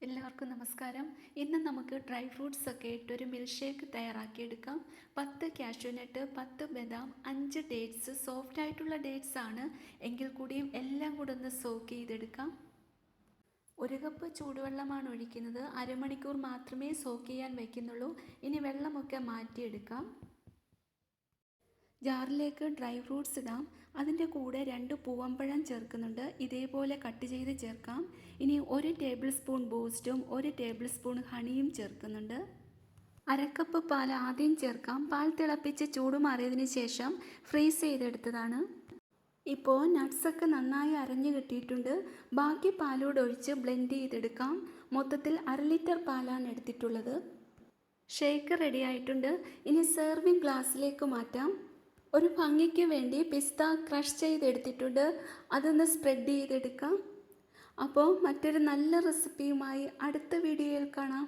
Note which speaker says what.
Speaker 1: എല്ലാവർക്കും നമസ്കാരം. ഇന്ന് നമുക്ക് ഡ്രൈ ഫ്രൂട്ട്സ് ഒക്കെ ഇട്ടൊരു മിൽക്ക് ഷേക്ക് തയ്യാറാക്കിയെടുക്കാം. 10 കാഷ്യൂനട്ട്, 10 ബദാം, 5 ഡേറ്റ്സ്. സോഫ്റ്റ് ആയിട്ടുള്ള ഡേറ്റ്സ് ആണ് എങ്കിൽ കൂടിയും എല്ലാം കൂടെ ഒന്ന് സോക്ക് ചെയ്തെടുക്കാം. 1 കപ്പ് ചൂടുവെള്ളമാണ് ഒഴിക്കുന്നത്. അരമണിക്കൂർ മാത്രമേ സോക്ക് ചെയ്യാൻ വയ്ക്കുന്നുള്ളൂ. ഇനി വെള്ളമൊക്കെ മാറ്റിയെടുക്കാം. ജാറിലേക്ക് ഡ്രൈ ഫ്രൂട്ട്സ് ഇടാം. അതിൻ്റെ കൂടെ 2 പൂവമ്പഴം ചേർക്കുന്നുണ്ട്. ഇതേപോലെ കട്ട് ചെയ്ത് ചേർക്കാം. ഇനി 1 ടേബിൾ സ്പൂൺ ബൂസ്റ്റും 1 ടേബിൾ സ്പൂൺ ഹണിയും ചേർക്കുന്നുണ്ട്. 1/2 കപ്പ് പാൽ ആദ്യം ചേർക്കാം. പാൽ തിളപ്പിച്ച് ചൂടുമാറിയതിന് ശേഷം ഫ്രീസ് ചെയ്തെടുത്തതാണ്. ഇപ്പോൾ നട്ട്സൊക്കെ നന്നായി അരഞ്ഞു കിട്ടിയിട്ടുണ്ട്. ബാക്കി പാലൂടെ ഒഴിച്ച് ബ്ലെൻഡ് ചെയ്തെടുക്കാം. മൊത്തത്തിൽ 1/2 ലിറ്റർ പാലാണ് എടുത്തിട്ടുള്ളത്. ഷേക്ക് റെഡി ആയിട്ടുണ്ട്. ഇനി സെർവിങ് ഗ്ലാസ്സിലേക്ക് മാറ്റാം. ഒരു ഭംഗിക്ക് വേണ്ടി പിസ്ത ക്രഷ് ചെയ്തെടുത്തിട്ടുണ്ട്. അതൊന്ന് സ്പ്രെഡ് ചെയ്തെടുക്കാം. അപ്പോൾ മറ്റൊരു നല്ല റെസിപ്പിയുമായി അടുത്ത വീഡിയോയിൽ കാണാം.